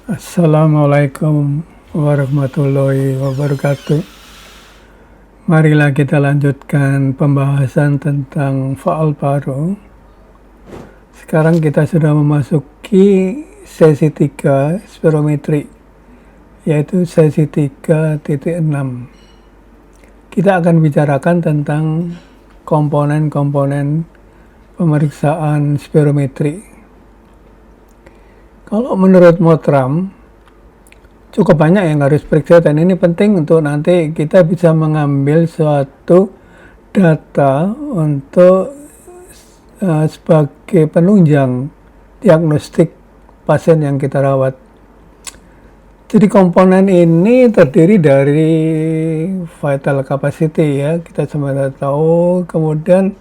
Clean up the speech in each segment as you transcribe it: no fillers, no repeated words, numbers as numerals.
Assalamualaikum warahmatullahi wabarakatuh. Marilah kita lanjutkan pembahasan tentang faal paruh. Sekarang kita sudah memasuki sesi 3 spirometri, yaitu sesi 3.6. Kita akan bicarakan tentang komponen-komponen pemeriksaan spirometri. Kalau menurut Motram, cukup banyak yang harus periksa, dan ini penting untuk nanti kita bisa mengambil suatu data untuk sebagai penunjang diagnostik pasien yang kita rawat. Jadi komponen ini terdiri dari vital capacity, ya, kita semua tahu. Kemudian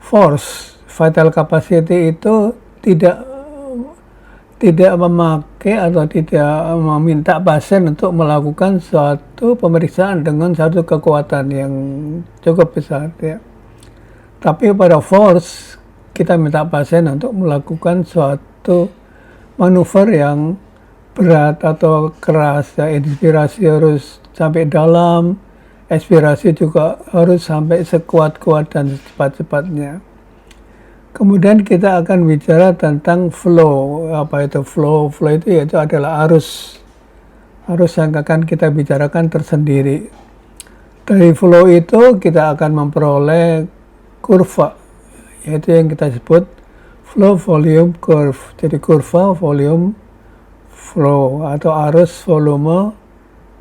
force. Vital capacity itu tidak memakai atau tidak meminta pasien untuk melakukan suatu pemeriksaan dengan satu kekuatan yang cukup besar, ya. Tapi pada force, kita minta pasien untuk melakukan suatu manuver yang berat atau keras, ya. Inspirasi harus sampai dalam, ekspirasi juga harus sampai sekuat-kuat dan secepat-cepatnya. Kemudian kita akan bicara tentang flow. Apa itu flow? Flow itu yaitu adalah arus. Arus yang akan kita bicarakan tersendiri. Dari flow itu kita akan memperoleh kurva, yaitu yang kita sebut flow volume curve. Jadi kurva volume flow atau arus volume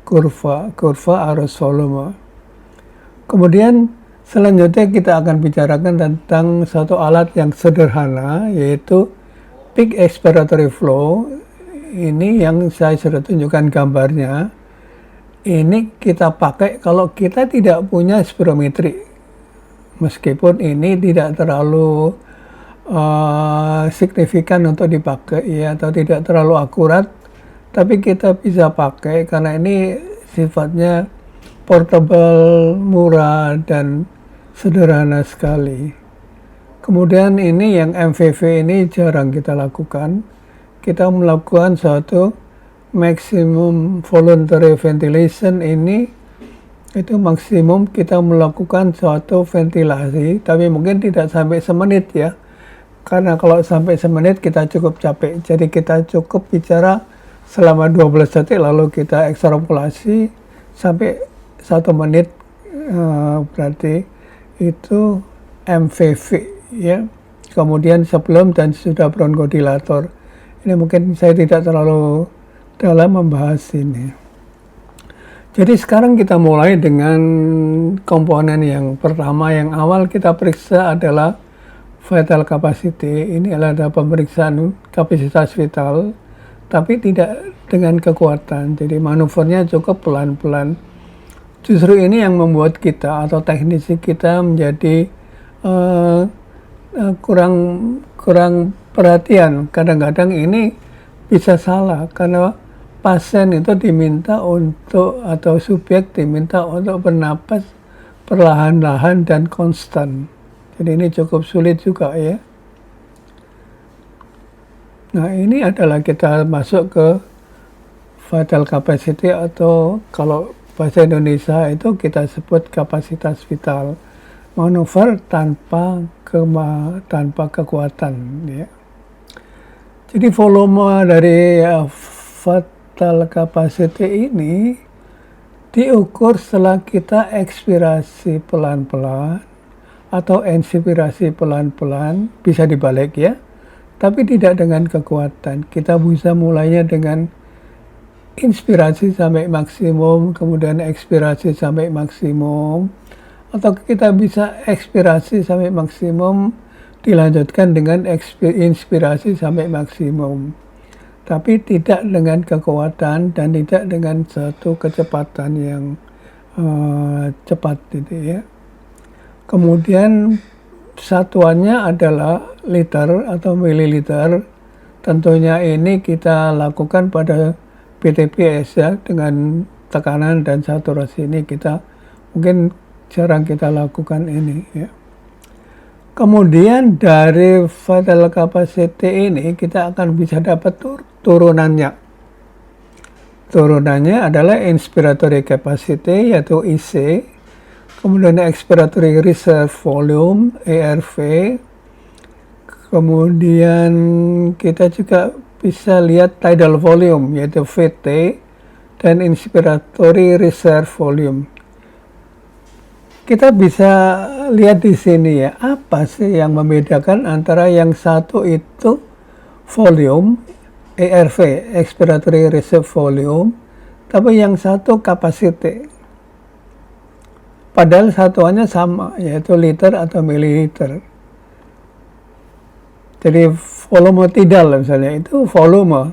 kurva arus volume. Kemudian selanjutnya kita akan bicarakan tentang satu alat yang sederhana, yaitu peak expiratory flow. Ini yang saya sudah tunjukkan gambarnya. Ini kita pakai kalau kita tidak punya spirometri. Meskipun ini tidak terlalu signifikan untuk dipakai, ya, atau tidak terlalu akurat, tapi kita bisa pakai karena ini sifatnya portable, murah, dan sederhana sekali. Kemudian ini yang MVV ini jarang kita lakukan. Kita melakukan suatu maximum voluntary ventilation. Ini itu maksimum kita melakukan suatu ventilasi, tapi mungkin tidak sampai semenit, ya. Karena kalau sampai semenit kita cukup capek. Jadi kita cukup bicara selama 12 detik lalu kita ekstrapolasi sampai 1 menit, berarti itu MVV, ya. Kemudian sebelum dan sesudah bronkodilator. Ini mungkin saya tidak terlalu dalam membahas ini. Jadi sekarang kita mulai dengan komponen yang pertama. Yang awal kita periksa adalah vital capacity. Ini adalah pemeriksaan kapasitas vital, tapi tidak dengan kekuatan. Jadi manuvernya cukup pelan-pelan. Justru ini yang membuat kita atau teknisi kita menjadi kurang perhatian. Kadang-kadang ini bisa salah karena pasien itu diminta untuk, atau subjek diminta untuk bernapas perlahan-lahan dan konstan. Jadi ini cukup sulit juga, ya. Nah, ini adalah kita masuk ke vital capacity, atau kalau bahasa Indonesia itu kita sebut kapasitas vital. Manuver tanpa kekuatan, ya. Jadi volume dari vital capacity ini diukur setelah kita ekspirasi pelan-pelan atau inspirasi pelan-pelan, bisa dibalik, ya. Tapi tidak dengan kekuatan. Kita bisa mulainya dengan inspirasi sampai maksimum, kemudian ekspirasi sampai maksimum, atau kita bisa ekspirasi sampai maksimum, dilanjutkan dengan inspirasi sampai maksimum. Tapi tidak dengan kekuatan dan tidak dengan satu kecepatan yang cepat, gitu, ya. Kemudian satuannya adalah liter atau mililiter. Tentunya ini kita lakukan pada PTPS, ya, dengan tekanan dan saturasi ini kita mungkin jarang kita lakukan ini, ya. Kemudian dari vital capacity ini kita akan bisa dapat turunannya. turunannya adalah inspiratory capacity yaitu IC, kemudian expiratory reserve volume ERV, kemudian kita juga bisa lihat tidal volume yaitu VT, dan inspiratory reserve volume. Kita bisa lihat di sini ya, apa sih yang membedakan antara yang satu itu volume ERV, expiratory reserve volume, tapi yang satu capacity. Padahal satuannya sama, yaitu liter atau mililiter. Jadi volume tidal misalnya itu volume,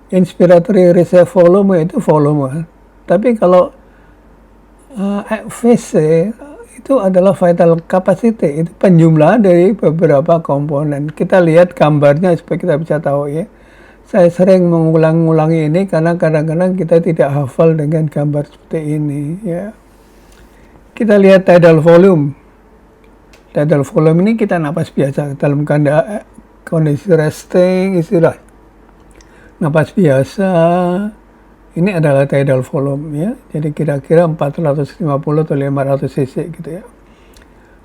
inspiratory reserve volume itu volume. Tapi kalau VC itu adalah vital capacity, itu penjumlahan dari beberapa komponen. Kita lihat gambarnya supaya kita bisa tahu ya. Saya sering mengulang-ulangi ini karena kadang-kadang kita tidak hafal dengan gambar seperti ini ya. Kita lihat tidal volume. Tidal volume ini kita napas biasa dalam kondisi resting, istilah napas biasa. Ini adalah tidal volume ya. Jadi kira-kira 450 atau 500 cc gitu ya.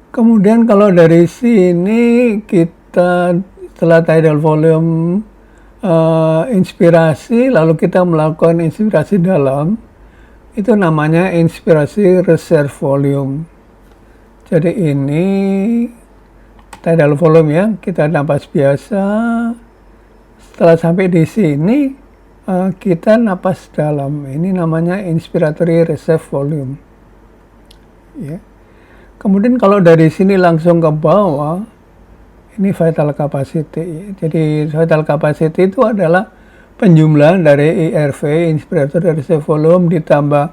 Kemudian kalau dari sini kita setelah tidal volume inspirasi, lalu kita melakukan inspirasi dalam, itu namanya inspirasi reserve volume. Jadi ini tidal volume ya, kita napas biasa. Setelah sampai di sini kita napas dalam, ini namanya inspiratory reserve volume ya. Kemudian kalau dari sini langsung ke bawah, ini vital capacity. Jadi vital capacity itu adalah penjumlahan dari ERV, inspiratory reserve volume, ditambah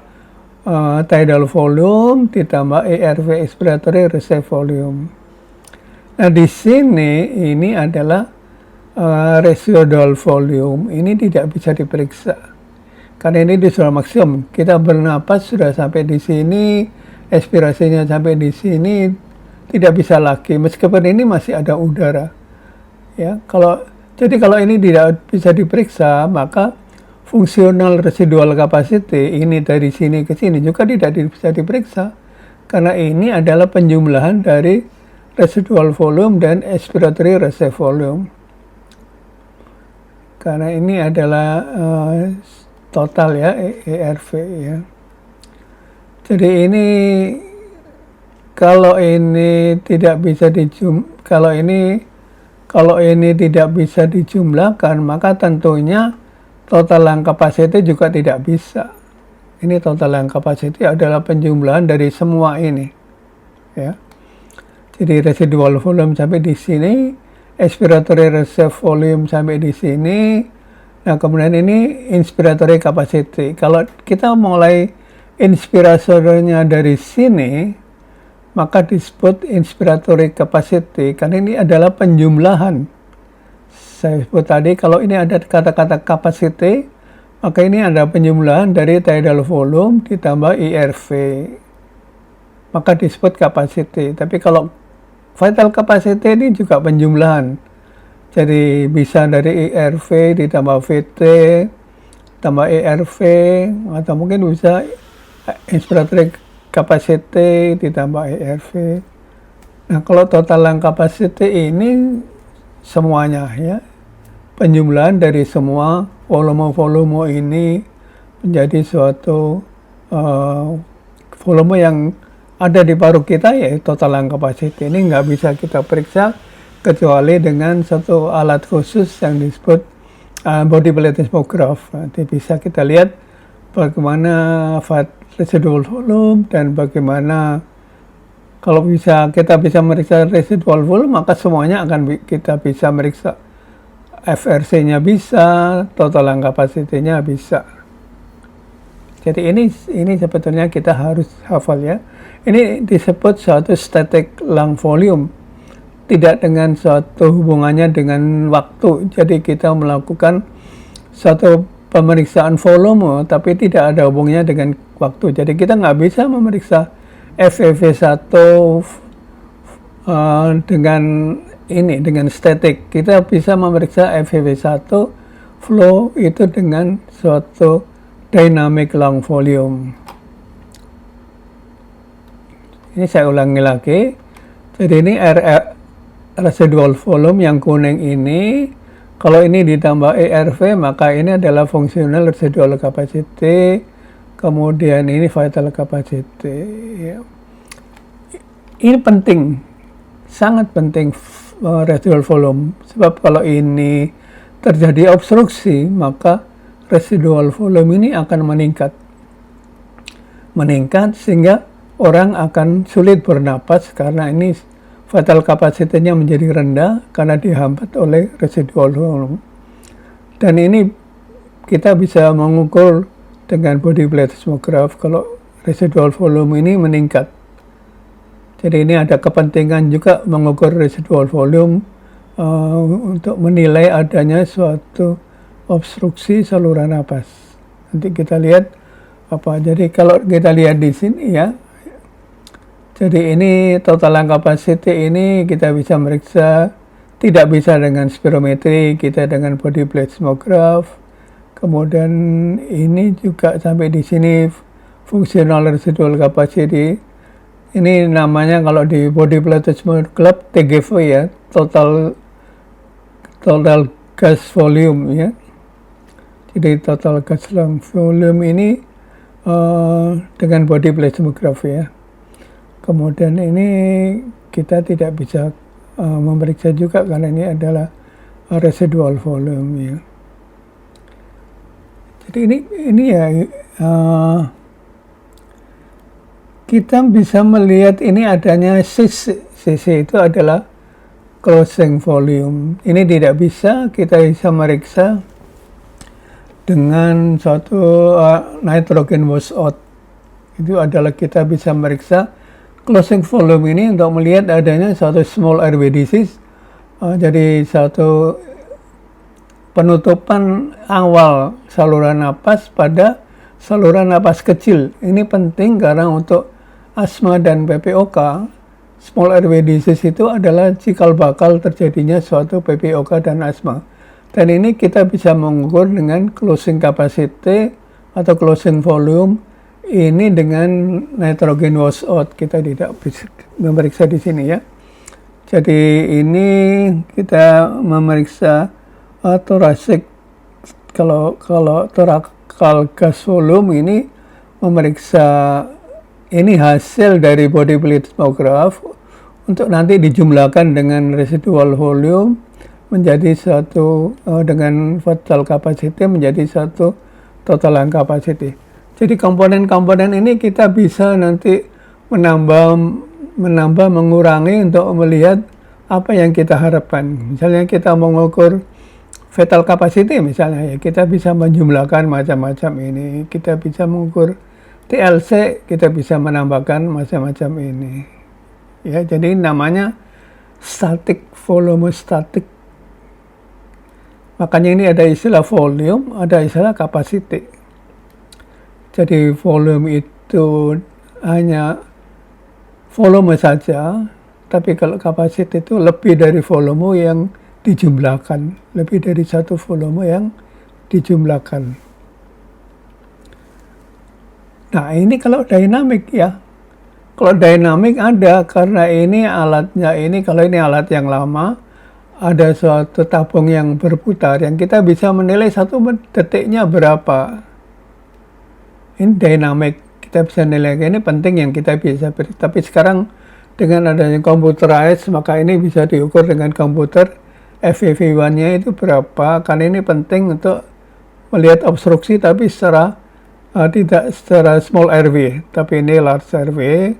tidal volume, ditambah ERV, expiratory reserve volume. Nah di sini ini adalah residual volume. Ini tidak bisa diperiksa karena ini di sudah maksimum. Kita bernapas sudah sampai di sini, expirasinya sampai di sini, tidak bisa lagi meskipun ini masih ada udara ya. Jadi kalau ini tidak bisa diperiksa, maka fungsional residual capacity ini dari sini ke sini juga tidak bisa diperiksa karena ini adalah penjumlahan dari residual volume dan expiratory reserve volume. Karena ini adalah total ya, ERV ya. Jadi ini kalau ini tidak bisa tidak bisa dijumlahkan, maka tentunya total lung capacity juga tidak bisa. Ini total lung capacity adalah penjumlahan dari semua ini ya. Jadi residual volume sampai di sini, expiratory reserve volume sampai di sini. Nah, kemudian ini inspiratory capacity. Kalau kita mulai inspiratornya dari sini, maka disebut inspiratory capacity karena ini adalah penjumlahan. Saya sebut tadi kalau ini ada kata-kata capacity, maka ini ada penjumlahan dari tidal volume ditambah ERV, maka disebut capacity. Tapi kalau vital capacity ini juga penjumlahan, jadi bisa dari ERV ditambah VT tambah ERV, atau mungkin bisa inspiratory capacity ditambah ERV. Nah, kalau total lung capacity ini semuanya ya, penjumlahan dari semua volume-volume ini menjadi suatu volume yang ada di paru kita, yaitu total lung capacity. Ini nggak bisa kita periksa kecuali dengan satu alat khusus yang disebut body plethysmograph. Nanti bisa kita lihat bagaimana residual volume dan bagaimana kalau kita bisa meriksa residual volume, maka semuanya akan kita bisa meriksa. FRC-nya bisa, total lung capacity-nya bisa. Jadi ini sebetulnya kita harus hafal ya. Ini disebut suatu static lung volume, tidak dengan suatu hubungannya dengan waktu. Jadi kita melakukan suatu pemeriksaan volume, tapi tidak ada hubungannya dengan waktu. Jadi kita nggak bisa memeriksa FEV1 dengan static. Kita bisa memeriksa FEV1 flow itu dengan suatu dynamic lung volume. Ini saya ulangi lagi. Jadi ini residual volume yang kuning ini, kalau ini ditambah ERV maka ini adalah functional residual capacity, kemudian ini vital capacity. Ya. Ini penting, sangat penting residual volume, sebab kalau ini terjadi obstruksi maka residual volume ini akan meningkat sehingga orang akan sulit bernapas karena ini vital capacity-nya menjadi rendah karena dihambat oleh residual volume. Dan ini kita bisa mengukur dengan body plethysmograph kalau residual volume ini meningkat. Jadi ini ada kepentingan juga mengukur residual volume untuk menilai adanya suatu obstruksi saluran napas. Nanti kita lihat apa. Jadi kalau kita lihat di sini ya, jadi ini total lung capacity ini kita bisa meriksa, tidak bisa dengan spirometri, kita dengan body plethysmograph. Kemudian ini juga sampai di sini functional residual capacity. Ini namanya kalau di body plethysmograph TGV ya, total gas volume ya. Jadi total gas lung volume ini dengan body plethysmograph ya. Kemudian ini kita tidak bisa memeriksa juga karena ini adalah residual volume ya. Jadi ini ya kita bisa melihat ini adanya CC itu adalah closing volume. Ini tidak bisa kita bisa meriksa dengan suatu nitrogen washout. Itu adalah kita bisa meriksa closing volume ini untuk melihat adanya suatu small airway disease. Jadi satu penutupan awal saluran napas pada saluran napas kecil. Ini penting karena untuk asma dan PPOK, small airway disease itu adalah cikal bakal terjadinya suatu PPOK dan asma. Dan ini kita bisa mengukur dengan closing capacity atau closing volume ini dengan nitrogen washout. Kita tidak bisa memeriksa di sini ya. Jadi ini kita memeriksa thoracic, kalau thoracal gas volume ini memeriksa ini hasil dari body plethysmograph untuk nanti dijumlahkan dengan residual volume menjadi satu dengan vital capacity menjadi satu total lung capacity. Jadi komponen-komponen ini kita bisa nanti menambah mengurangi untuk melihat apa yang kita harapkan. Misalnya kita mengukur vital capacity misalnya ya, kita bisa menjumlahkan macam-macam ini. Kita bisa mengukur TLC, kita bisa menambahkan macam-macam ini. Ya, jadi namanya static volumeostatic. Makanya ini ada istilah volume, ada istilah capacity. Jadi volume itu hanya volume saja, tapi kalau capacity itu lebih dari volume yang dijumlahkan, lebih dari satu volume yang dijumlahkan. Nah ini kalau dynamic ya, kalau dynamic ada karena ini alatnya ini, kalau ini alat yang lama, ada suatu tabung yang berputar yang kita bisa menilai satu detiknya berapa. Ini dynamic, kita bisa nilai, ini penting yang kita bisa beri. Tapi sekarang dengan adanya computerized maka ini bisa diukur dengan komputer. FEV1-nya itu berapa, karena ini penting untuk melihat obstruksi tapi tidak secara small airway, tapi ini large airway.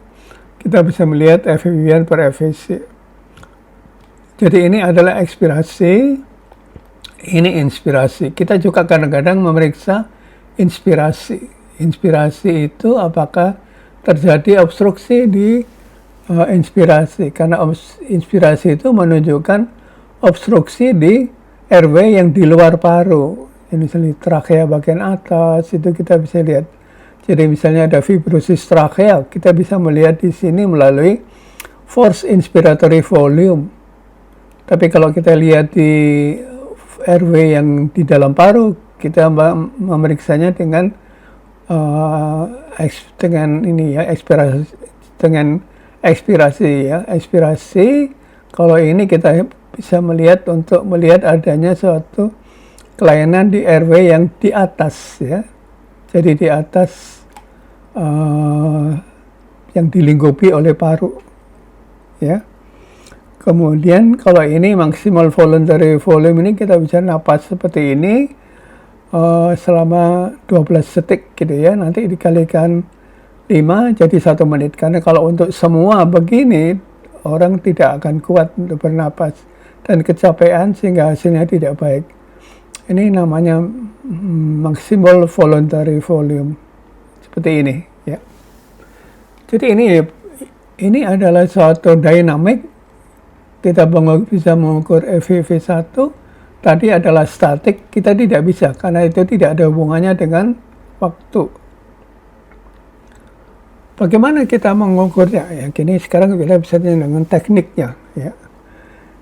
Kita bisa melihat FEV1 per FVC. Jadi ini adalah ekspirasi, ini inspirasi. Kita juga kadang-kadang memeriksa inspirasi. Inspirasi itu apakah terjadi obstruksi di inspirasi, karena inspirasi itu menunjukkan obstruksi di airway yang di luar paru. Misalnya trakea bagian atas, itu kita bisa lihat. Jadi misalnya ada fibrosis trakea, kita bisa melihat di sini melalui forced inspiratory volume. Tapi kalau kita lihat di airway yang di dalam paru, kita memeriksanya dengan dengan ini ya, ekspirasi. Kalau ini kita bisa melihat adanya suatu kelainan di airway yang di atas ya. Jadi di atas yang dilingkupi oleh paru ya. Kemudian kalau ini maximal voluntary volume, ini kita bisa napas seperti ini selama 12 detik gitu ya. Nanti dikalikan 5 jadi 1 menit. Karena kalau untuk semua begini, orang tidak akan kuat untuk bernapas dan kecapean sehingga hasilnya tidak baik. Ini namanya maximal voluntary volume. Seperti ini ya. Jadi ini adalah suatu dynamic. Kita bisa mengukur FEV1. Tadi adalah statik, kita tidak bisa karena itu tidak ada hubungannya dengan waktu. Bagaimana kita mengukurnya? Ya, kini sekarang kita bisa dengan tekniknya. Ya.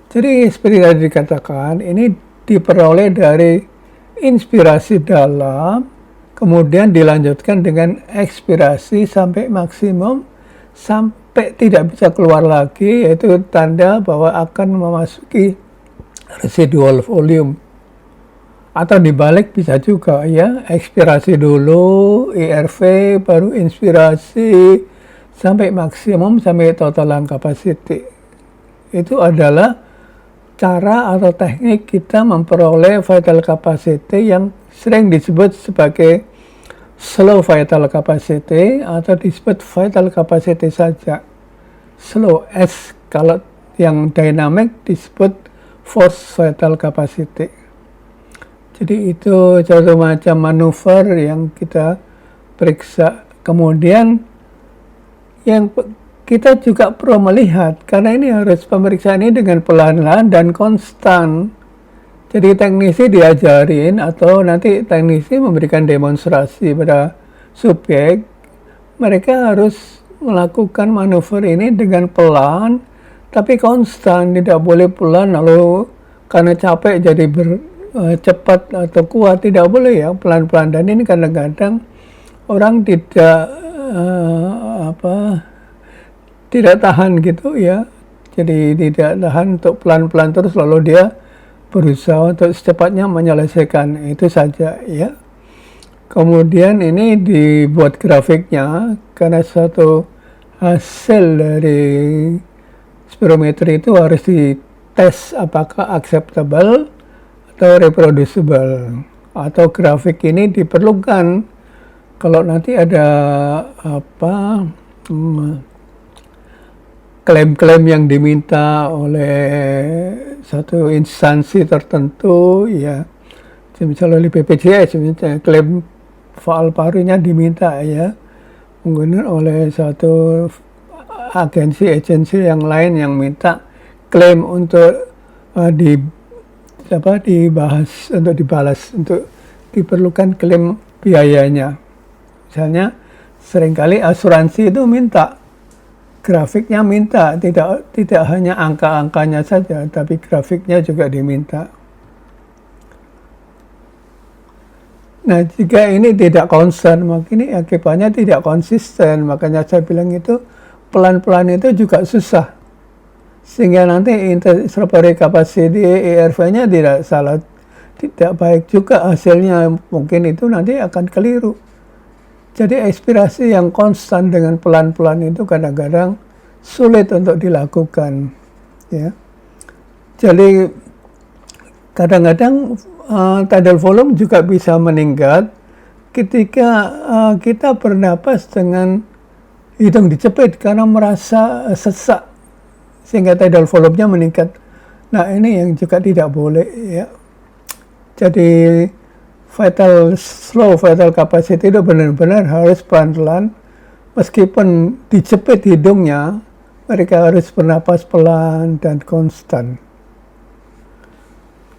Jadi seperti tadi dikatakan, ini diperoleh dari inspirasi dalam, kemudian dilanjutkan dengan ekspirasi sampai maksimum, sampai tidak bisa keluar lagi, yaitu tanda bahwa akan memasuki residual volume. Atau dibalik bisa juga ya, ekspirasi dulu, ERV, baru inspirasi, sampai maksimum, sampai total lung capacity. Itu adalah cara atau teknik kita memperoleh vital capacity yang sering disebut sebagai slow vital capacity atau disebut vital capacity saja. Slow S, kalau yang dynamic disebut force vital capacity. Jadi itu suatu macam manuver yang kita periksa. Kemudian yang kita juga perlu melihat, karena ini harus pemeriksaan ini dengan pelan-pelan dan konstan. Jadi teknisi diajarin atau nanti teknisi memberikan demonstrasi pada subjek. Mereka harus melakukan manuver ini dengan pelan, tapi konstan. Tidak boleh pelan lalu karena capek jadi cepat atau kuat, tidak boleh ya, pelan-pelan. Dan ini kadang-kadang orang tidak tahan gitu ya, jadi tidak tahan untuk pelan-pelan terus lalu dia berusaha untuk secepatnya menyelesaikan itu saja ya. Kemudian ini dibuat grafiknya karena suatu hasil dari spirometri itu harus dites apakah acceptable atau reproducible, atau grafik ini diperlukan kalau nanti ada klaim-klaim yang diminta oleh satu instansi tertentu ya, misalnya oleh BPJS, misalnya klaim faal parunya diminta ya, mungkin oleh satu agensi yang lain yang minta klaim untuk dibalas, untuk diperlukan klaim biayanya. Misalnya seringkali asuransi itu minta grafiknya, tidak hanya angka-angkanya saja, tapi grafiknya juga diminta. Nah, jika ini tidak konstan, maka ini akibatnya tidak konsisten. Makanya saya bilang itu pelan-pelan itu juga susah. Sehingga nanti intraoperative capacity ERV-nya tidak baik juga hasilnya, mungkin itu nanti akan keliru. Jadi ekspirasi yang konstan dengan pelan-pelan itu kadang-kadang sulit untuk dilakukan ya. Jadi kadang-kadang tidal volume juga bisa meningkat ketika kita bernapas dengan hidung dicepit karena merasa sesak, sehingga tidal volume-nya meningkat. Nah, ini yang juga tidak boleh ya. Jadi slow vital capacity itu benar-benar harus pelan-pelan, meskipun dijepit hidungnya, mereka harus bernapas pelan dan konstan.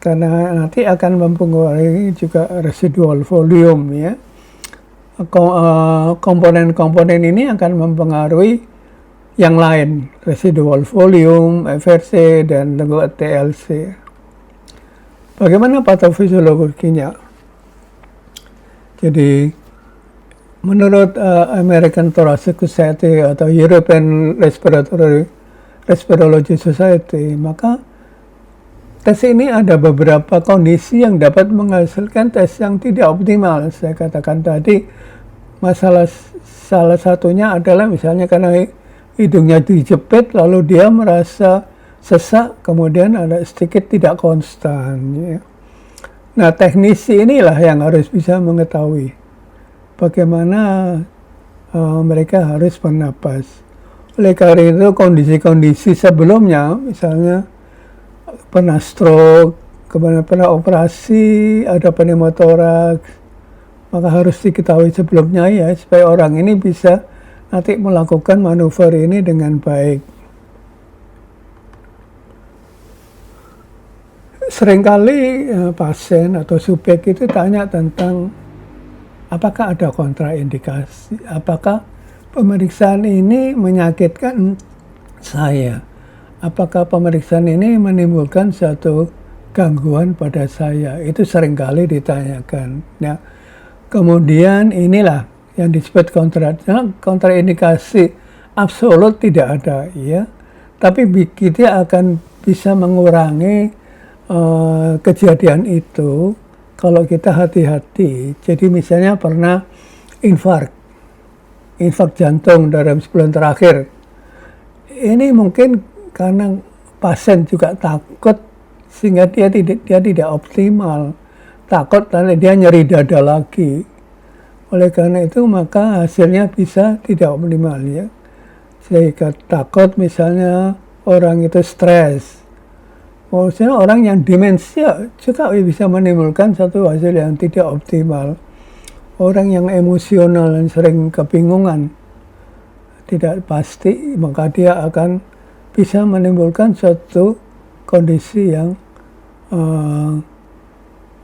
Karena nanti akan mempengaruhi juga residual volume ya. Komponen-komponen ini akan mempengaruhi yang lain, residual volume, FRC, dan juga TLC. Bagaimana patofisiologinya? Jadi menurut American Thoracic Society atau European Respirology Society, maka tes ini ada beberapa kondisi yang dapat menghasilkan tes yang tidak optimal. Saya katakan tadi, salah satunya adalah misalnya karena hidungnya dijepit, lalu dia merasa sesak, kemudian ada sedikit tidak konstan. Ya. Nah, teknisi inilah yang harus bisa mengetahui bagaimana mereka harus bernapas. Oleh karena itu, kondisi-kondisi sebelumnya, misalnya pernah stroke, kemudian pernah operasi, ada pneumotoraks, maka harus diketahui sebelumnya ya, supaya orang ini bisa nanti melakukan manuver ini dengan baik. Seringkali pasien atau subjek itu tanya tentang apakah ada kontraindikasi, apakah pemeriksaan ini menyakitkan saya, apakah pemeriksaan ini menimbulkan suatu gangguan pada saya, itu seringkali ditanyakan. Nah, kemudian inilah yang disebut kontraindikasi absolut tidak ada, ya, tapi kita akan bisa mengurangi kejadian itu kalau kita hati-hati. Jadi misalnya pernah infark jantung dalam sebulan terakhir. Ini mungkin karena pasien juga takut sehingga dia tidak optimal. Takut nanti dia nyeri dada lagi. Oleh karena itu maka hasilnya bisa tidak optimal, ya. Sehingga takut misalnya orang itu stres. Maksudnya orang yang demensia juga bisa menimbulkan satu hasil yang tidak optimal. Orang yang emosional dan sering kebingungan, tidak pasti, maka dia akan bisa menimbulkan suatu kondisi yang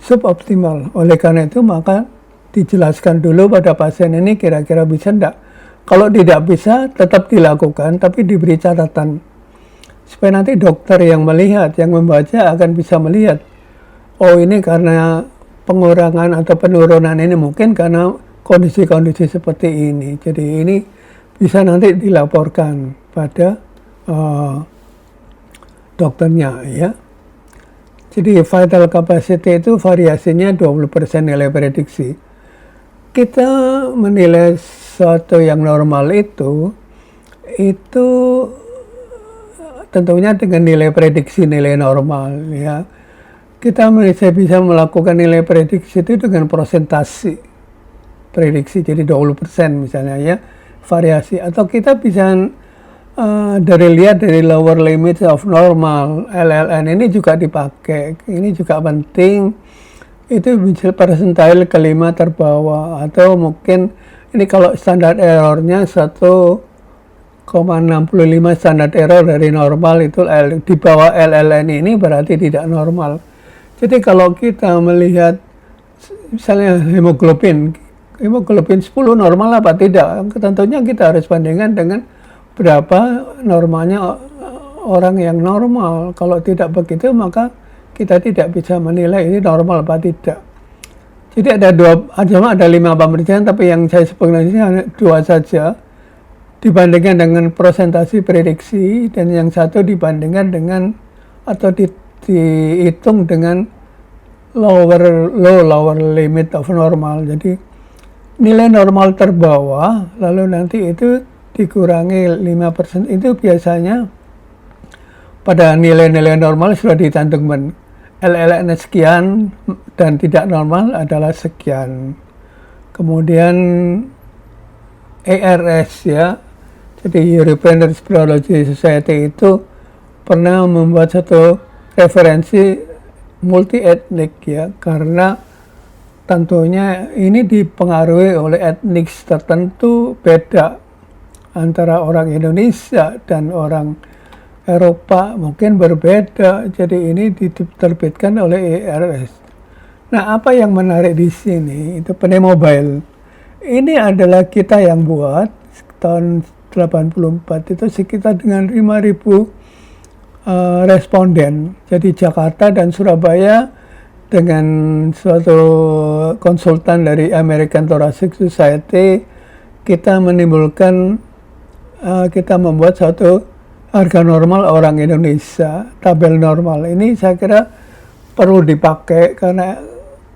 suboptimal. Oleh karena itu maka dijelaskan dulu pada pasien ini kira-kira bisa enggak. Kalau tidak bisa tetap dilakukan, tapi diberi catatan. Supaya nanti dokter yang melihat, yang membaca akan bisa melihat, oh ini karena pengurangan atau penurunan ini mungkin karena kondisi-kondisi seperti ini. Jadi ini bisa nanti dilaporkan pada dokternya, ya. Jadi vital capacity itu variasinya 20% nilai prediksi. Kita menilai sesuatu yang normal itu tentunya dengan nilai prediksi, nilai normal, ya. Kita bisa melakukan nilai prediksi itu dengan persentase prediksi, jadi 20% misalnya, ya, variasi. Atau kita bisa lihat dari lower limit of normal, LLN ini juga dipakai. Ini juga penting. Itu bisa persentile kelima terbawah, atau mungkin ini kalau standar errornya 1,65 standar error dari normal, itu di bawah LLN ini berarti tidak normal. Jadi kalau kita melihat misalnya hemoglobin 10 normal apa tidak, tentunya kita harus bandingkan dengan berapa normalnya orang yang normal. Kalau tidak begitu maka kita tidak bisa menilai ini normal apa tidak. Jadi ada 5 pemeriksaan, tapi yang saya sebutkan ini hanya 2 saja. Dibandingkan dengan persentase prediksi, dan yang satu dibandingkan dengan atau dihitung dengan lower limit of normal. Jadi nilai normal terbawah, lalu nanti itu dikurangi 5%, itu biasanya pada nilai-nilai normal sudah dicantumkan LLN sekian dan tidak normal adalah sekian. Kemudian ERS, ya. Jadi European Respirology Society itu pernah membuat satu referensi multi etnik, ya, karena tentunya ini dipengaruhi oleh etnik tertentu beda antara orang Indonesia dan orang Eropa, mungkin berbeda. Jadi ini diterbitkan oleh ERS. Nah, apa yang menarik di sini itu Pneumobile. Ini adalah kita yang buat tahun 84 itu sekitar dengan 5.000 responden. Jadi Jakarta dan Surabaya dengan suatu konsultan dari American Thoracic Society, kita membuat suatu harga normal orang Indonesia, tabel normal. Ini saya kira perlu dipakai karena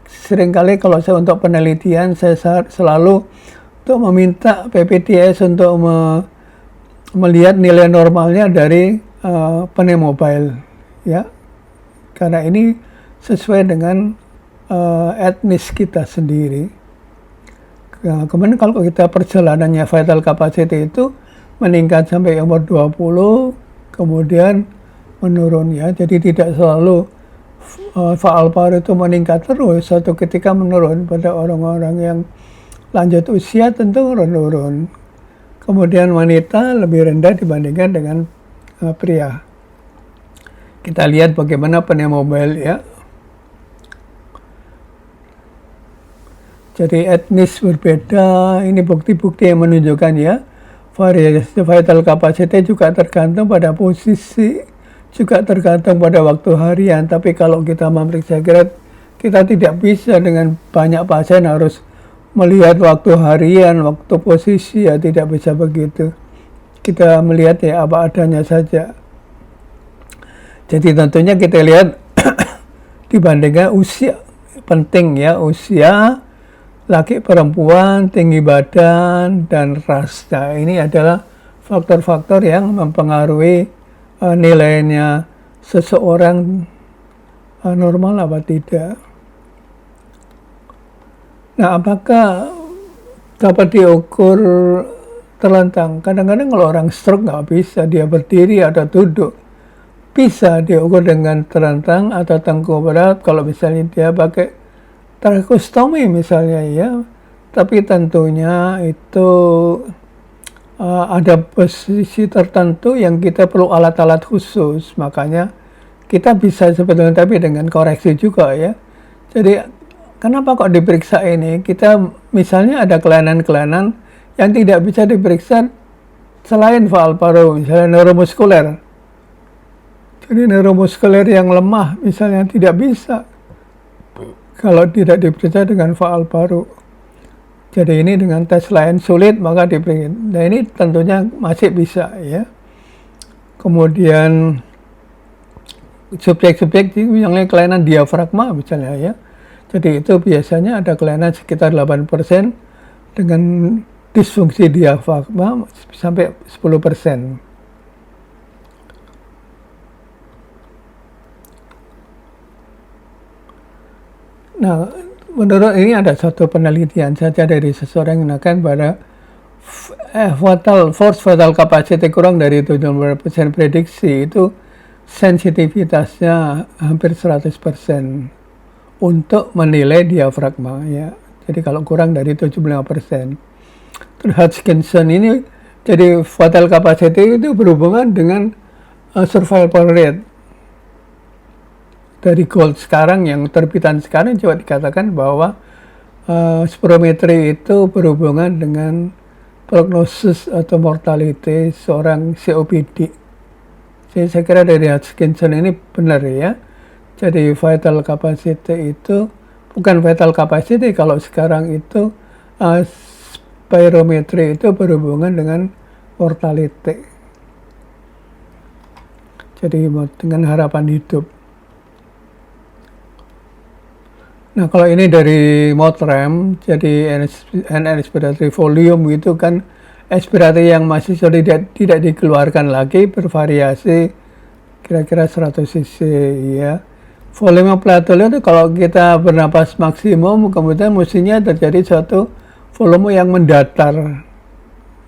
seringkali kalau saya untuk penelitian, saya selalu untuk meminta PPDS untuk melihat nilai normalnya dari Pnemobile, ya, karena ini sesuai dengan etnis kita sendiri. Nah, kemudian kalau kita perjalanannya vital capacity itu meningkat sampai umur 20, kemudian menurun, ya, jadi tidak selalu faal paru itu meningkat terus, suatu ketika menurun. Pada orang-orang yang lanjut usia tentu menurun. Kemudian wanita lebih rendah dibandingkan dengan pria. Kita lihat bagaimana Pnemobile, ya. Jadi etnis berbeda, ini bukti-bukti yang menunjukkan, ya, variasi vital capacity juga tergantung pada posisi, juga tergantung pada waktu harian. Tapi kalau kita memeriksa grade, kita tidak bisa dengan banyak pasien harus melihat waktu harian, waktu posisi, ya, tidak bisa begitu. Kita melihat, ya, apa adanya saja. Jadi tentunya kita lihat dibandingkan usia, penting, ya, usia, laki perempuan, tinggi badan, dan ras. Nah, ini adalah faktor-faktor yang mempengaruhi nilainya seseorang normal apa tidak. Nah, apakah dapat diukur terlentang? Kadang-kadang kalau orang stroke nggak bisa, dia berdiri atau duduk. Bisa diukur dengan terlentang atau tengkurap kalau misalnya dia pakai tracheostomy misalnya, ya. Tapi tentunya itu ada posisi tertentu yang kita perlu alat-alat khusus. Makanya kita bisa sebetulnya tapi dengan koreksi juga, ya. Jadi kenapa kok diperiksa ini? Kita misalnya ada kelainan-kelainan yang tidak bisa diperiksa selain faal paru, misalnya neuromuskuler. Jadi neuromuskuler yang lemah misalnya tidak bisa kalau tidak diperiksa dengan faal paru. Jadi ini dengan tes lain sulit, maka diperiksa. Nah, ini tentunya masih bisa, ya. Kemudian subjek-subjek yang kelainan diafragma misalnya, ya. Jadi itu biasanya ada kelainan sekitar 8% dengan disfungsi diafragma sampai 10%. Nah, menurut ini ada satu penelitian saja dari seseorang yang menggunakan pada force vital capacity kurang dari 70% prediksi, itu sensitivitasnya hampir 100% untuk menilai diafragma, ya. Jadi kalau kurang dari 75%. Terus Hodgkinson ini, jadi vital capacity itu berhubungan dengan survival rate. Dari gold sekarang, yang terbitan sekarang coba dikatakan bahwa spirometri itu berhubungan dengan prognosis atau mortality seorang COPD. Jadi saya kira dari Hodgkinson ini benar, ya. Jadi vital capacity itu bukan vital capacity kalau sekarang itu spirometri itu berhubungan dengan mortality. Jadi dengan harapan hidup. Nah, kalau ini dari Motrem, jadi inspiratory volume itu kan inspiratory yang masih tidak dikeluarkan lagi, bervariasi kira-kira 100 cc, ya. Volume plateau itu kalau kita bernapas maksimum, kemudian mestinya terjadi suatu volume yang mendatar.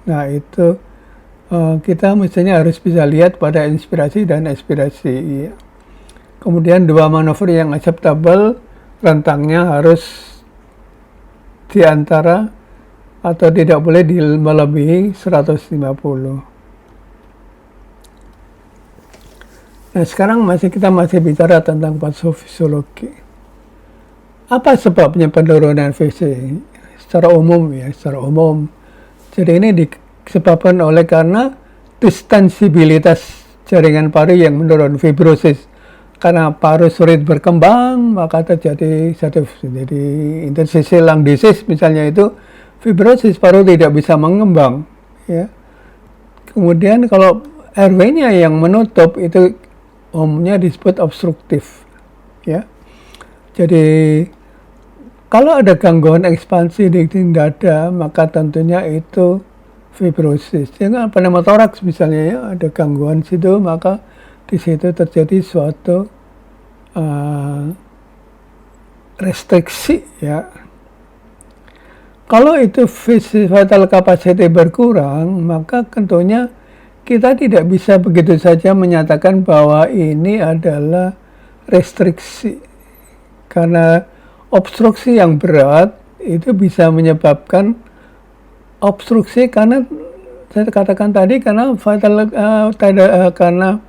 Nah, itu kita mestinya harus bisa lihat pada inspirasi dan ekspirasi, ya. Kemudian dua manuver yang acceptable, rentangnya harus di antara atau tidak boleh melebihi 150. Nah, sekarang kita masih bicara tentang patofisiologi. Apa sebabnya penurunan VC? Secara umum, ya, secara umum. Jadi ini disebabkan karena distensibilitas jaringan paru yang menurun, fibrosis. karena paru sulit berkembang, maka terjadi jadi interstitial lung disease misalnya, itu fibrosis, paru tidak bisa mengembang, ya. Kemudian kalau airway-nya yang menutup itu umumnya disebut obstruktif, ya. Jadi kalau ada gangguan ekspansi di dada, maka tentunya itu fibrosis. Dengan pneumotoraks misalnya, ya, ada gangguan situ, maka di situ terjadi suatu restriksi, ya. Kalau itu vital capacity berkurang, maka tentunya kita tidak bisa begitu saja menyatakan bahwa ini adalah restriksi. Karena obstruksi yang berat itu bisa menyebabkan obstruksi karena saya katakan tadi, karena karena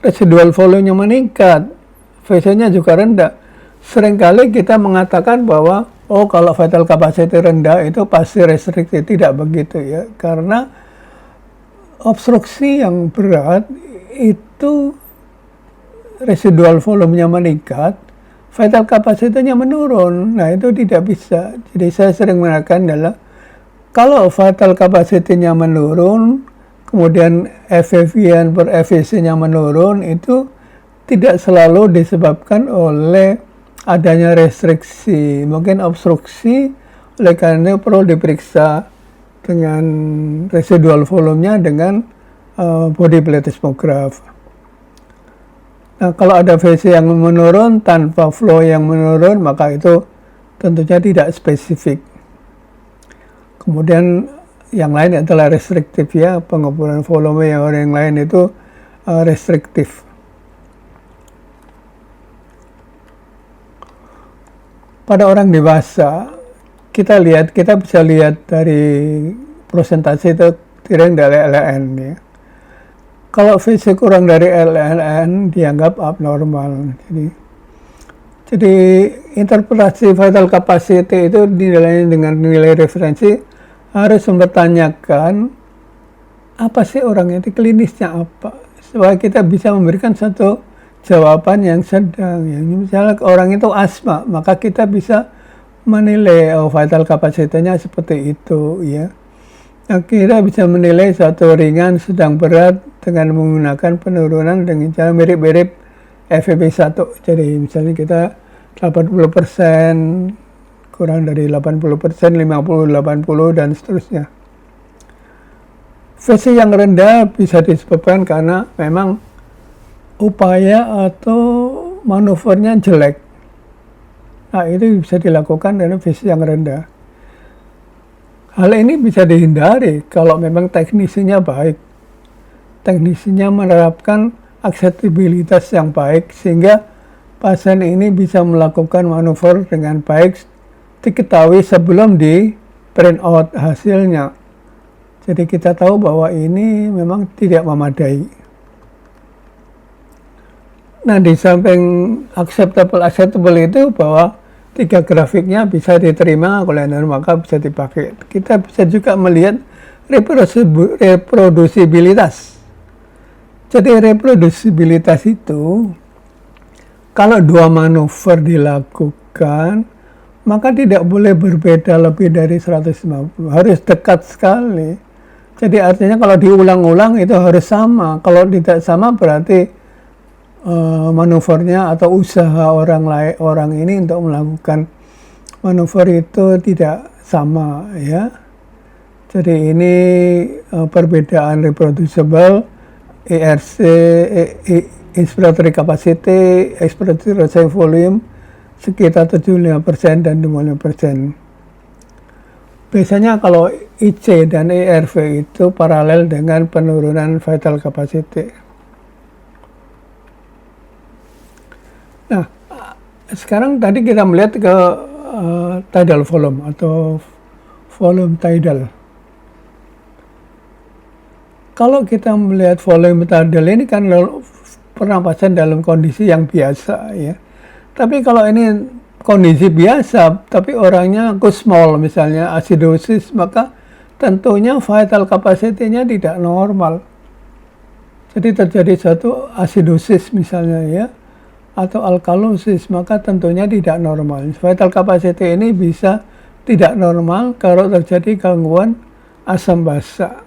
residual volume-nya meningkat, VC-nya juga rendah. Seringkali kita mengatakan bahwa kalau vital capacity rendah itu pasti restriksi. Tidak begitu, ya, karena obstruksi yang berat itu residual volumenya meningkat, vital capacity-nya menurun. Nah, itu tidak bisa. Jadi saya sering mengatakan adalah kalau vital capacity-nya menurun, kemudian FEV1 per FVC-nya menurun, itu tidak selalu disebabkan oleh adanya restriksi, mungkin obstruksi. Oleh karena itu perlu diperiksa dengan residual volumenya dengan body plethysmograph. Nah, kalau ada VC yang menurun tanpa flow yang menurun, maka itu tentunya tidak spesifik. Kemudian yang lain adalah restriktif, ya, pengukuran volume yang lain itu restriktif. Pada orang dewasa, kita bisa lihat dari prosentase itu tiring dari LN, ya. Kalau VC kurang dari LN dianggap abnormal. Jadi interpretasi vital capacity itu dinilai dengan nilai referensi harus mempertanyakan apa sih orang itu, klinisnya apa, supaya kita bisa memberikan satu jawaban yang sedang. Ya. Misalnya orang itu asma, maka kita bisa menilai vital capacity-nya seperti itu, ya. Nah, kita bisa menilai satu ringan, sedang, berat dengan menggunakan penurunan dengan cara mirip-mirip FEV1. Jadi misalnya kita 80%, kurang dari 80%, 50, 80, dan seterusnya. VC yang rendah bisa disebabkan karena memang upaya atau manuvernya jelek. Nah, itu bisa dilakukan dengan VC yang rendah. Hal ini bisa dihindari kalau memang teknisinya baik. Teknisinya menerapkan aksesibilitas yang baik sehingga pasien ini bisa melakukan manuver dengan baik, diketahui sebelum di print out hasilnya. Jadi kita tahu bahwa ini memang tidak memadai. Nah, di samping acceptable itu bahwa 3 grafiknya bisa diterima oleh maka bisa dipakai. Kita bisa juga melihat reprodusibilitas. Jadi reprodusibilitas itu kalau 2 manuver dilakukan, maka tidak boleh berbeda lebih dari 150, harus dekat sekali. Jadi artinya kalau diulang-ulang itu harus sama. Kalau tidak sama berarti manuvernya atau usaha orang ini untuk melakukan manuver itu tidak sama, ya. Jadi ini perbedaan reproducible, ERC, inspiratory capacity, expiratory resting volume sekitar 75% dan 25%. Biasanya kalau IC dan ERV itu paralel dengan penurunan vital capacity. Nah, sekarang tadi kita melihat ke tidal volume atau volume tidal. Kalau kita melihat volume tidal ini kan pernapasan dalam kondisi yang biasa, ya. Tapi kalau ini kondisi biasa, tapi orangnya small misalnya acidosis, maka tentunya vital capacity-nya tidak normal. Jadi terjadi satu acidosis misalnya, ya. atau alkalosis, maka tentunya tidak normal. Vital capacity ini bisa tidak normal kalau terjadi gangguan asam basa.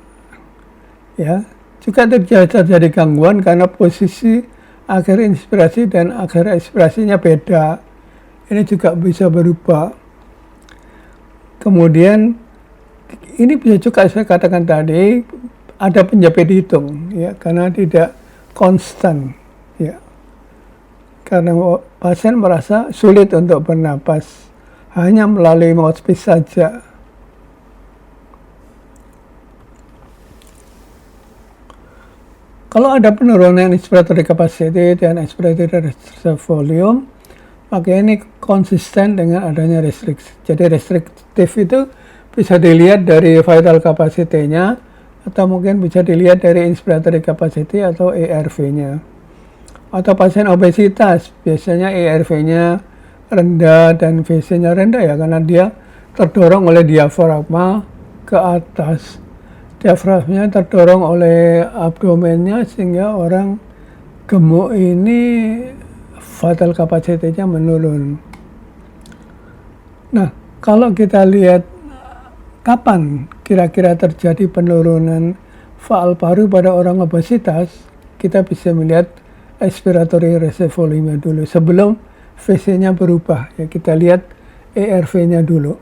Ya, juga terjadi gangguan karena posisi akhir inspirasi dan akhir ekspirasinya beda. Ini juga bisa berubah. Kemudian ini bisa juga saya katakan tadi ada penyakit hitung, ya, karena tidak konstan, ya. Karena pasien merasa sulit untuk bernapas hanya melalui mouthpiece saja. Kalau ada penurunan inspiratory capacity dan expiratory reserve volume, maka ini konsisten dengan adanya restriksi. Jadi restriktif itu bisa dilihat dari vital capacity-nya atau mungkin bisa dilihat dari inspiratory capacity atau ERV-nya. Atau pasien obesitas, biasanya ERV-nya rendah dan VC-nya rendah, ya, karena dia terdorong oleh diafragma ke atas. Diafragmanya terdorong oleh abdomennya sehingga orang gemuk ini vital capacity-nya menurun. Nah, kalau kita lihat kapan kira-kira terjadi penurunan faal paru pada orang obesitas, kita bisa melihat expiratory reserve volume dulu sebelum VC-nya berubah. Ya, kita lihat ERV-nya dulu.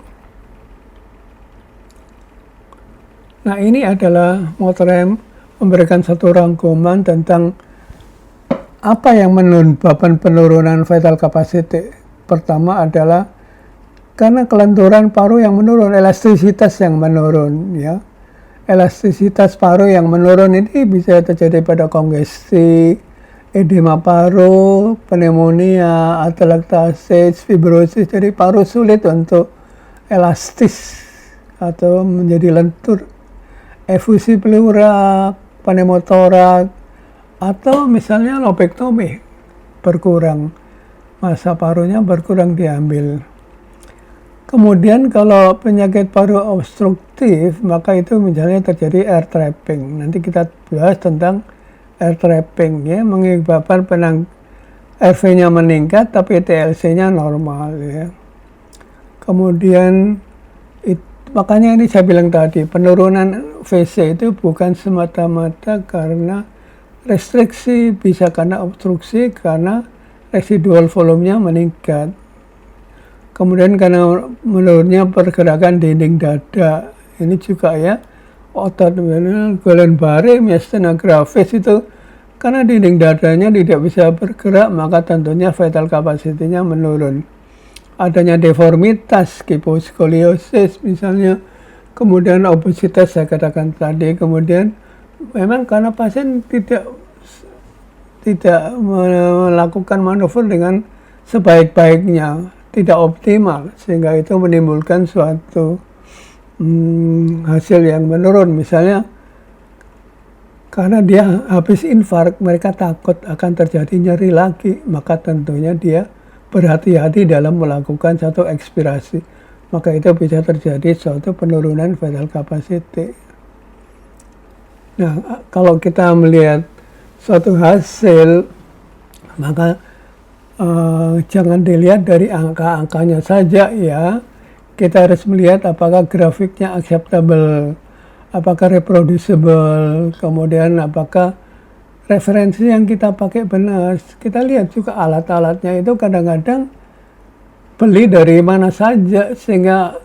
Nah, ini adalah Motrem memberikan satu rangkuman tentang apa yang menyebabkan penurunan vital capacity. Pertama adalah karena kelenturan paru yang menurun, elastisitas yang menurun, ya. Elastisitas paru yang menurun ini bisa terjadi pada kongesti, edema paru, pneumonia, atelektasis, fibrosis. Jadi paru sulit untuk elastis atau menjadi lentur. Efusi pleura, pneumotorak, atau misalnya lobektomi berkurang, massa parunya berkurang diambil. Kemudian kalau penyakit paru obstruktif, maka itu misalnya terjadi air trapping. Nanti kita bahas tentang air trapping, ya, menyebabkan RV-nya meningkat tapi TLC-nya normal, ya. Kemudian makanya ini saya bilang tadi, penurunan VC itu bukan semata-mata karena restriksi, bisa karena obstruksi, karena residual volumenya meningkat. Kemudian karena menurunnya pergerakan dinding dada, ini juga, ya, otot Guillain-Barré, myasthenia gravis itu karena dinding dadanya tidak bisa bergerak, maka tentunya vital capacity-nya menurun. Adanya deformitas, kyphoscoliosis misalnya, kemudian obesitas saya katakan tadi, kemudian memang karena pasien tidak melakukan manuver dengan sebaik-baiknya, tidak optimal, sehingga itu menimbulkan suatu hasil yang menurun. Misalnya karena dia habis infark, mereka takut akan terjadi nyeri lagi, maka tentunya dia berhati-hati dalam melakukan satu ekspirasi, maka itu bisa terjadi suatu penurunan vital capacity. Nah, kalau kita melihat suatu hasil, maka jangan dilihat dari angka-angkanya saja, ya. Kita harus melihat apakah grafiknya acceptable, apakah reproducible, kemudian apakah referensi yang kita pakai benar. Kita lihat juga alat-alatnya itu kadang-kadang beli dari mana saja, sehingga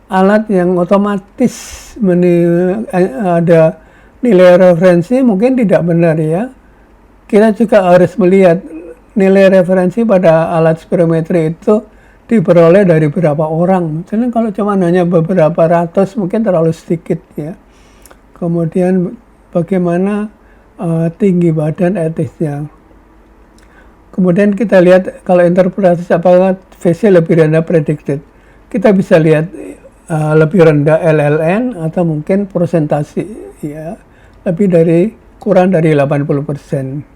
alat yang otomatis ada nilai referensi mungkin tidak benar, ya. Kita juga harus melihat nilai referensi pada alat spirometri itu diperoleh dari berapa orang. Misalnya kalau cuma hanya beberapa ratus mungkin terlalu sedikit, ya. Kemudian bagaimana tinggi badan etisnya. Kemudian kita lihat kalau interpretasi apakah VC lebih rendah predicted. Kita bisa lihat lebih rendah LLN atau mungkin persentase, ya, lebih dari kurang dari 80%.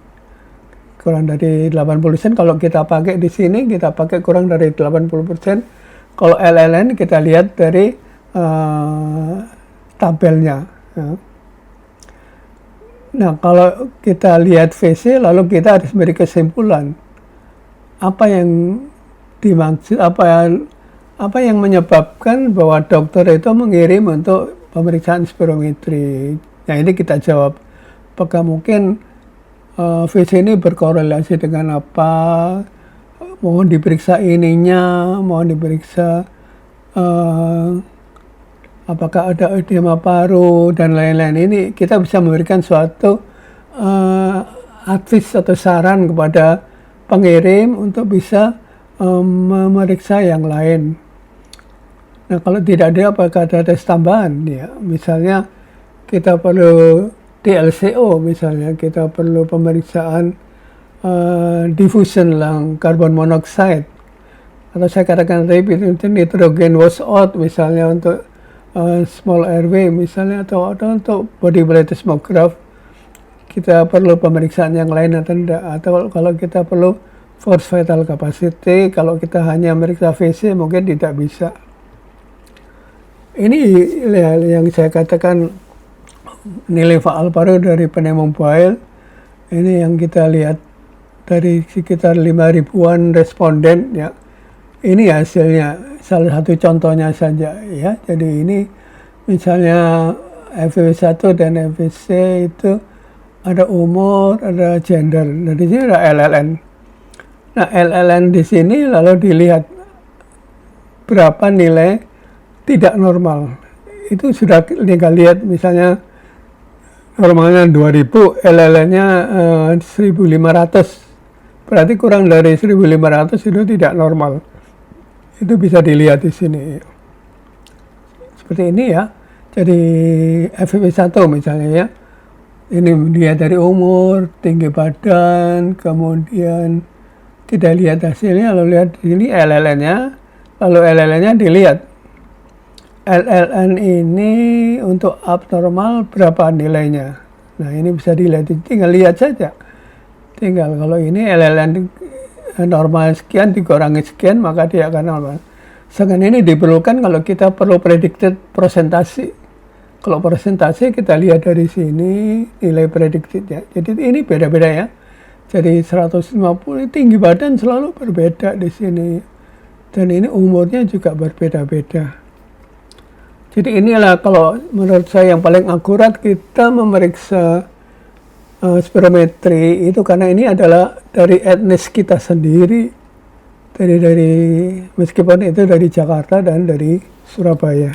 Kurang dari 80% kalau kita pakai di sini, kita pakai kurang dari 80%. Kalau LLN kita lihat dari tabelnya, ya. Nah, kalau kita lihat VC, lalu kita harus beri kesimpulan. apa yang dimaksud, apa yang menyebabkan bahwa dokter itu mengirim untuk pemeriksaan spirometri. Nah ini kita jawab, apakah mungkin VC ini berkorelasi dengan apa, mohon diperiksa ininya, mohon diperiksa apakah ada edema paru dan lain-lain. Ini kita bisa memberikan suatu advice atau saran kepada pengirim untuk bisa memeriksa yang lain. Nah kalau tidak ada, apakah ada tes tambahan ya, misalnya kita perlu DLCO, misalnya kita perlu pemeriksaan diffusion carbon monoxide, atau saya katakan tadi nitrogen washout misalnya untuk small airway misalnya, atau untuk body plethysmograph kita perlu pemeriksaan yang lain atau tidak, atau kalau kita perlu force vital capacity, kalau kita hanya meriksa VC mungkin tidak bisa. Ini yang saya katakan nilai faal paru dari pneumoboil. Ini yang kita lihat dari sekitar 5.000-an responden ya. Ini hasilnya, salah satu contohnya saja ya. Jadi ini misalnya FEV1 dan FEV itu ada umur, ada gender. Nah di sini ada LLN. Nah LLN di sini lalu dilihat berapa nilai tidak normal. Itu sudah tinggal lihat, misalnya normalnya 2000, LLN-nya 1500. Berarti kurang dari 1500 itu tidak normal. Itu bisa dilihat di sini. Seperti ini ya. Jadi FEV1 misalnya ya. Ini dia dari umur, tinggi badan, kemudian kita lihat hasilnya, lalu lihat di sini LLN-nya, lalu LLN-nya dilihat. LLN ini untuk abnormal berapa nilainya. Nah ini bisa dilihat, tinggal lihat saja. Tinggal kalau ini LLN normal sekian dikurangi sekian maka dia akan normal. Sedangkan ini diperlukan kalau kita perlu predicted presentasi. Kalau presentasi kita lihat dari sini nilai predictednya. Jadi ini beda-beda ya. Jadi 150 tinggi badan selalu berbeda di sini. Dan ini umurnya juga berbeda-beda. Jadi inilah kalau menurut saya yang paling akurat kita memeriksa spirometri itu, karena ini adalah dari etnis kita sendiri, dari meskipun itu dari Jakarta dan dari Surabaya.